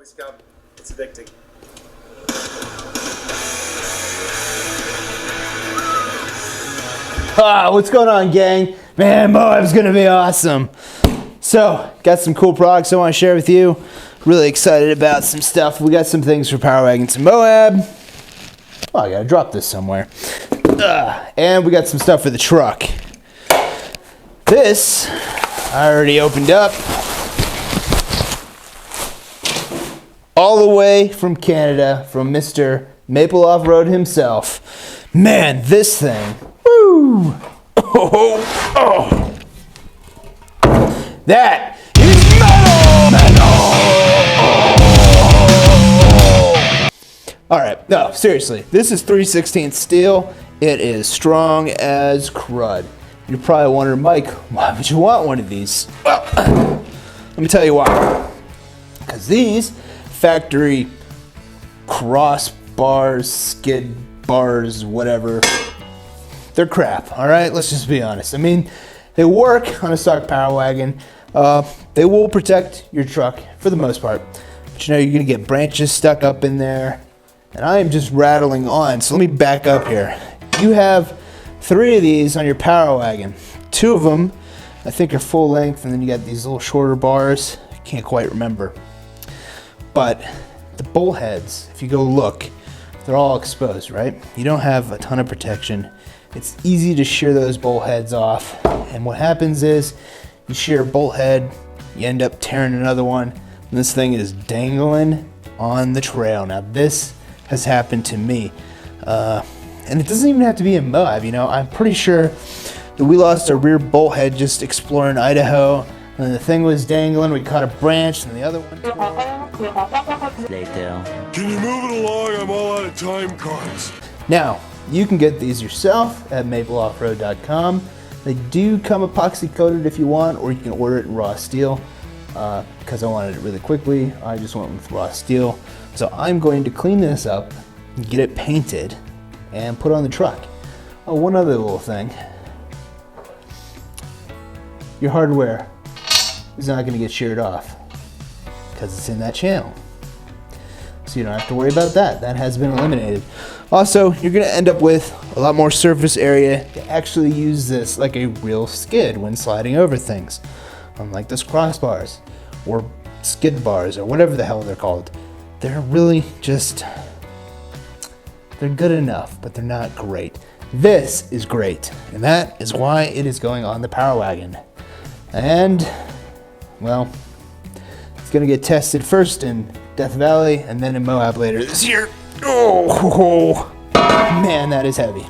scum. It's addicting. What's going on, gang? Man, Moab's gonna be awesome. So, got some cool products I want to share with you. Really excited about some stuff. We got some things for Power Wagons and Moab. Oh, I gotta drop this somewhere. And we got some stuff for the truck. This, I already opened up. All the way from Canada, from Mr. Maple Offroad himself. Man, this thing. Woo! Oh. That is metal! Alright, no, seriously. This is 3/16 steel. It is strong as crud. You're probably wondering, Mike, why would you want one of these? Well, let me tell you why. Because these factory crossbars, skid bars, whatever, they're crap, all right? Let's just be honest. I mean, they work on a stock Power Wagon. They will protect your truck for the most part. But you know, you're gonna get branches stuck up in there. And I am just rattling on, so let me back up here. You have 3 of these on your Power Wagon. 2 of them, I think, are full length, and then you got these little shorter bars. I can't quite remember. But the bolt heads, if you go look, they're all exposed, right? You don't have a ton of protection. It's easy to shear those bolt heads off. And what happens is, you shear a bolt head, you end up tearing another one, and this thing is dangling on the trail. Now this has happened to me. And it doesn't even have to be in Moab, you know. I'm pretty sure that we lost our rear bolt head just exploring Idaho, and the thing was dangling. We caught a branch, and the other one Later. Can you move it along? I'm all out of time cards. Now, you can get these yourself at mapleoffroad.com. They do come epoxy coated if you want, or you can order it in raw steel. Because I wanted it really quickly, I just went with raw steel. So I'm going to clean this up, get it painted, and put on the truck. Oh, one other little thing. Your hardware is not going to get sheared off because it's in that channel. So you don't have to worry about that. That has been eliminated. Also, you're going to end up with a lot more surface area to actually use this like a real skid when sliding over things. Unlike those crossbars or skid bars or whatever the hell they're called. They're really just, they're good enough, but they're not great. This is great, and that is why it is going on the Power Wagon. And, well, it's gonna get tested first in Death Valley and then in Moab later this year. Oh, man, that is heavy.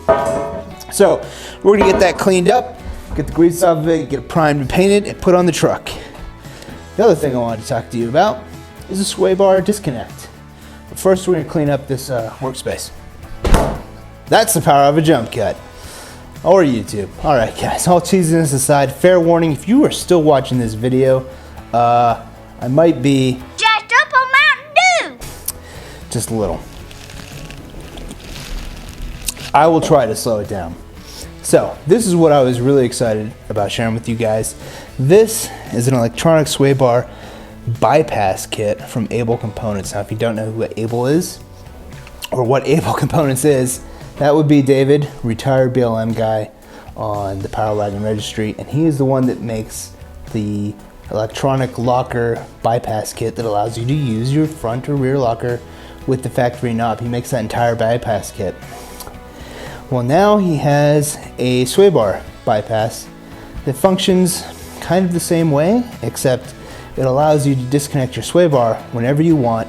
So, we're gonna get that cleaned up, get the grease off of it, get it primed and painted, and put on the truck. The other thing I wanted to talk to you about is a Swaybar disconnect. But first, we're gonna clean up this workspace. That's the power of a jump cut. Or YouTube. All right, guys, all cheesiness aside, fair warning, if you are still watching this video, I might be jacked up on Mountain Dew. Just a little. I will try to slow it down. So, this is what I was really excited about sharing with you guys. This is an electronic Swaybar Bypass Kit from Abel Components. Now, if you don't know who Abel is, or what Abel Components is, that would be David, retired BLM guy on the Power Wagon registry, and he is the one that makes the electronic locker bypass kit that allows you to use your front or rear locker with the factory knob. He makes that entire bypass kit. Well, now he has a Swaybar bypass that functions kind of the same way, except it allows you to disconnect your Swaybar whenever you want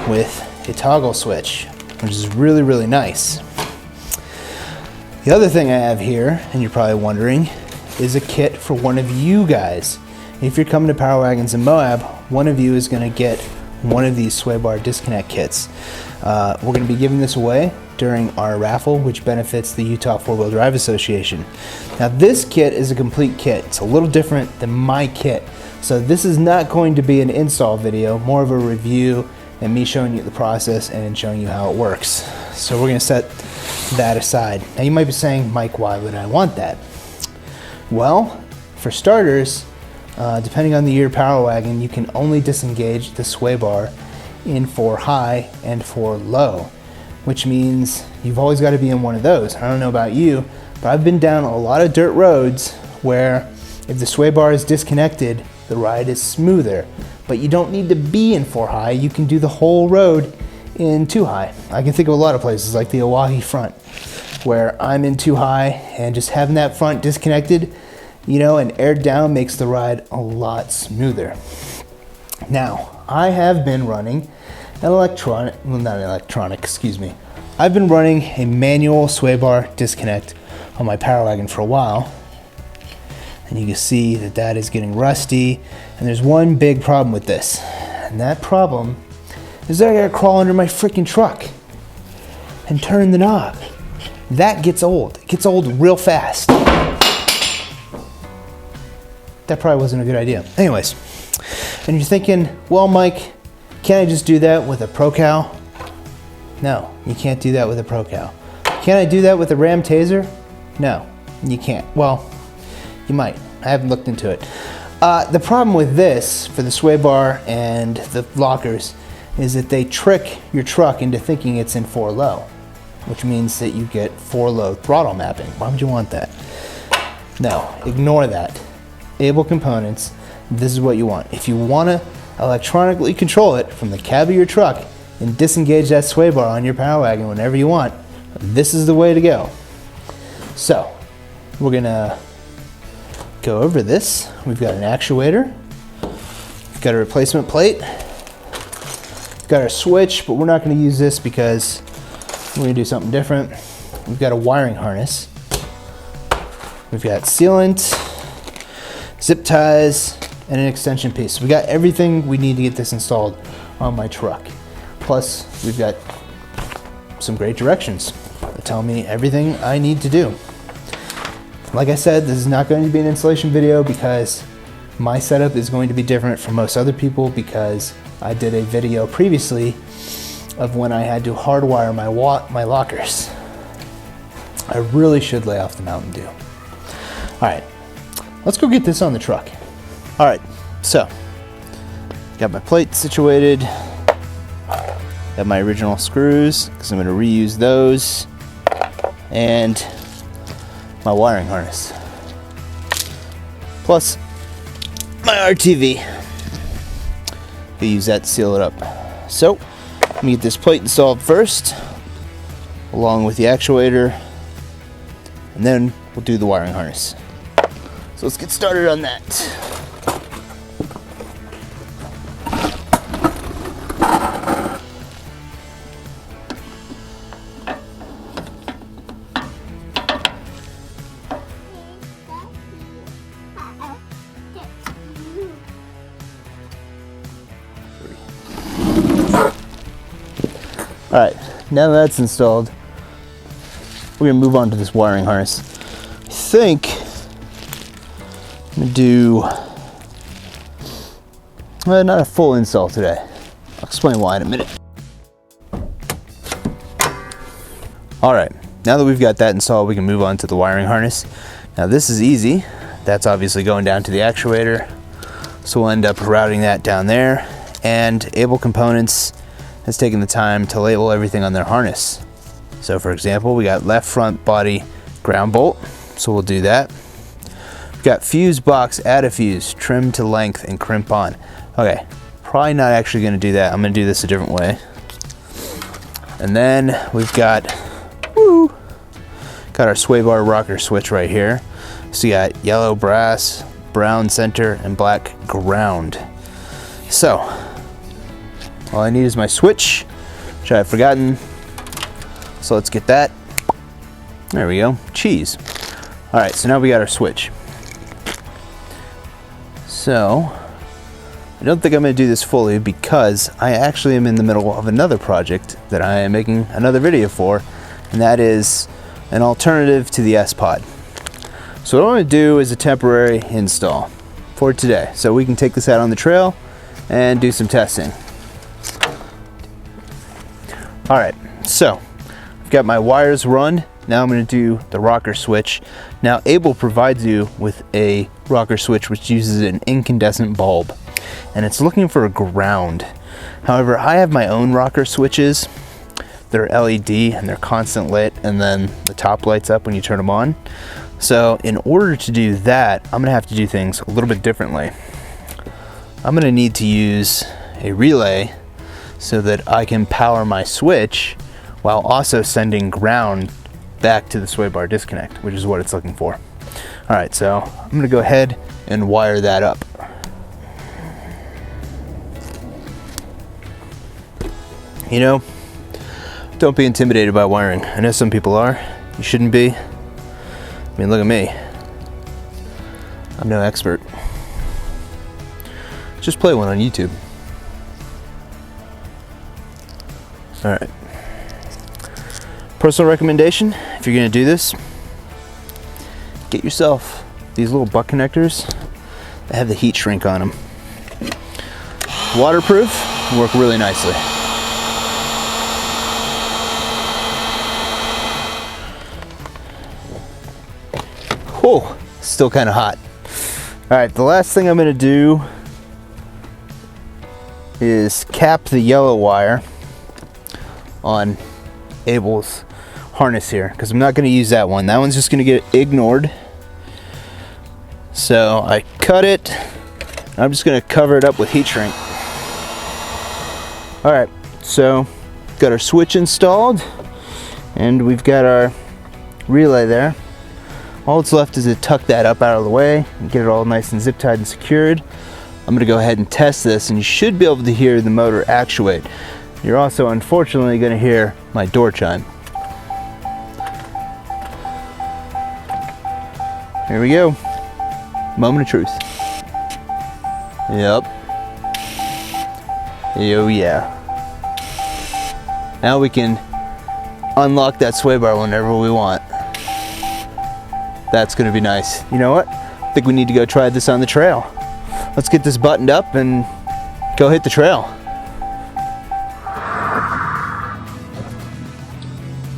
with a toggle switch, which is really, really nice. The other thing I have here, and you're probably wondering, is a kit for one of you guys. If you're coming to Power Wagons in Moab, one of you is going to get one of these Swaybar disconnect kits. We're going to be giving this away during our raffle, which benefits the Utah 4-Wheel Drive Association. Now, this kit is a complete kit. It's a little different than my kit. So this is not going to be an install video, more of a review and me showing you the process and showing you how it works. So we're going to set that aside. Now you might be saying, Mike, why would I want that? Well, for starters, depending on the year Power Wagon, you can only disengage the sway bar in 4 high and 4 low, which means you've always got to be in one of those. I don't know about you, but I've been down a lot of dirt roads where if the sway bar is disconnected, the ride is smoother. But you don't need to be in 4 high. You can do the whole road in 2 high. I can think of a lot of places like the Oahe front where I'm in 2 high, and just having that front disconnected, you know, and aired down makes the ride a lot smoother. Now, I have been running an I've been running a manual sway bar disconnect on my Power Wagon for a while. And you can see that that is getting rusty. And there's one big problem with this. And that problem is that I gotta crawl under my freaking truck and turn the knob. That gets old. It gets old real fast. That probably wasn't a good idea. Anyways, and you're thinking, well, Mike, can't I just do that with a Pro Cow? No, you can't do that with a Pro Cow. Can I do that with a Ram Taser? No, you can't. Well, you might. I haven't looked into it. The problem with this, for the sway bar and the lockers, is that they trick your truck into thinking it's in 4 low, which means that you get 4 low throttle mapping. Why would you want that? No, ignore that. Abel Components, this is what you want. If you want to electronically control it from the cab of your truck and disengage that sway bar on your Power Wagon whenever you want, this is the way to go. So, we're gonna go over this. We've got an actuator, we've got a replacement plate, we've got our switch, but we're not gonna use this because we're gonna do something different. We've got a wiring harness, we've got sealant, zip ties, and an extension piece. So we got everything we need to get this installed on my truck. Plus, we've got some great directions that tell me everything I need to do. Like I said, this is not going to be an installation video because my setup is going to be different from most other people, because I did a video previously of when I had to hardwire my lockers. I really should lay off the Mountain Dew. All right, let's go get this on the truck. All right, so got my plate situated, got my original screws because I'm going to reuse those, and my wiring harness, plus my RTV. We use that to seal it up. So let me get this plate installed first, along with the actuator, and then we'll do the wiring harness. So let's get started on that. All right, now that that's installed, we're gonna move on to this wiring harness. I think I'm gonna do not a full install today. I'll explain why in a minute. All right, now that we've got that installed, we can move on to the wiring harness. Now this is easy. That's obviously going down to the actuator, so we'll end up routing that down there. And Abel Components has taken the time to label everything on their harness. So for example, we got left front body ground bolt, so we'll do that. We've got fuse box, add a fuse, trim to length and crimp on. Okay, probably not actually gonna do that. I'm gonna do this a different way. And then we've got, got our sway bar rocker switch right here. So you got yellow brass, brown center, and black ground. So, all I need is my switch, which I've forgotten. So let's get that. There we go, cheese. All right, so now we got our switch. So, I don't think I'm gonna do this fully because I actually am in the middle of another project that I am making another video for, and that is an alternative to the S-Pod. So what I wanna do is a temporary install for today, so we can take this out on the trail and do some testing. All right, so I've got my wires run. Now I'm going to do the rocker switch. Now Abel provides you with a rocker switch which uses an incandescent bulb, and it's looking for a ground. However, I have my own rocker switches. They're LED and they're constant lit, and then the top lights up when you turn them on. So in order to do that, I'm gonna have to do things a little bit differently. I'm gonna need to use a relay so that I can power my switch while also sending ground back to the Swaybar disconnect, which is what it's looking for. All right, so I'm gonna go ahead and wire that up. You know, don't be intimidated by wiring. I know some people are. You shouldn't be. I mean, look at me. I'm no expert. Just play one on YouTube. All right. Personal recommendation, if you're gonna do this, get yourself these little butt connectors that have the heat shrink on them. Waterproof, work really nicely. Whoa, still kind of hot. All right, the last thing I'm gonna do is cap the yellow wire on Abel's harness here, because I'm not going to use that one. That one's just going to get ignored. So I cut it. I'm just going to cover it up with heat shrink. All right, so got our switch installed, and we've got our relay there. All that's left is to tuck that up out of the way and get it all nice and zip tied and secured. I'm going to go ahead and test this, and you should be able to hear the motor actuate. You're also unfortunately going to hear my door chime. Here we go. Moment of truth. Yep. Oh yeah. Now we can unlock that sway bar whenever we want. That's going to be nice. You know what? I think we need to go try this on the trail. Let's get this buttoned up and go hit the trail.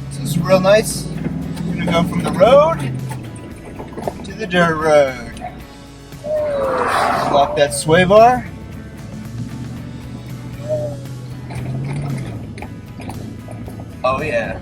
This is real nice. We're gonna go from the road to the dirt road. Lock that sway bar. Oh yeah.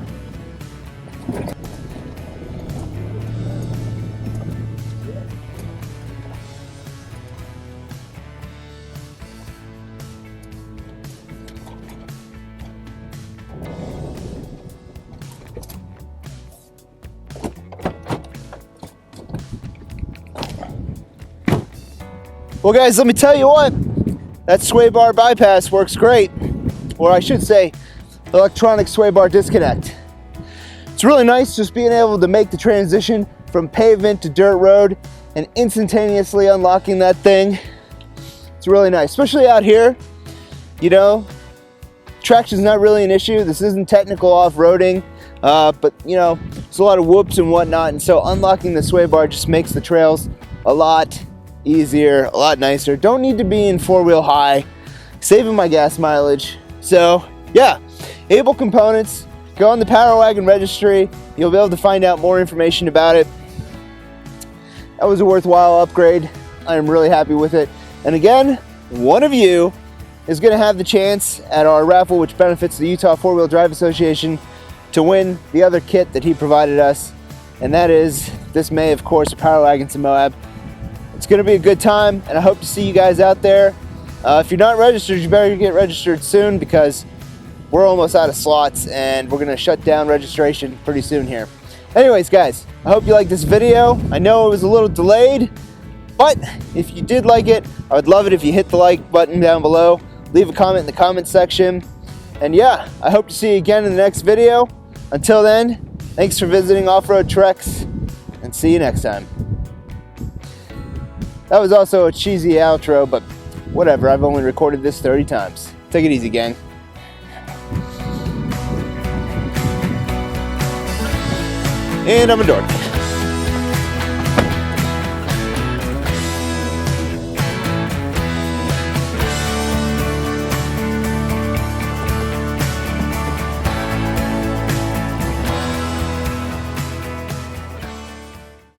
Well guys, let me tell you what, that Swaybar bypass works great. Or I should say, electronic Swaybar disconnect. It's really nice just being able to make the transition from pavement to dirt road and instantaneously unlocking that thing. It's really nice, especially out here. You know, traction's not really an issue. This isn't technical off-roading, but you know, there's a lot of whoops and whatnot, and so unlocking the Swaybar just makes the trails a lot easier, a lot nicer. Don't need to be in four-wheel high, saving my gas mileage. So yeah, Abel Components, go on the Power Wagon registry. You'll be able to find out more information about it. That was a worthwhile upgrade. I am really happy with it. And again, one of you is going to have the chance at our raffle, which benefits the Utah Four-Wheel Drive Association, to win the other kit that he provided us. And that is this May, of course, Power Wagon to Moab. It's going to be a good time, and I hope to see you guys out there. If you're not registered, you better get registered soon, because we're almost out of slots and we're going to shut down registration pretty soon here. Anyways, guys, I hope you liked this video. I know it was a little delayed, but if you did like it, I would love it if you hit the like button down below. Leave a comment in the comment section. And yeah, I hope to see you again in the next video. Until then, thanks for visiting Off-Road Treks, and see you next time. That was also a cheesy outro, but whatever, I've only recorded this 30 times. Take it easy, gang. And I'm a dork.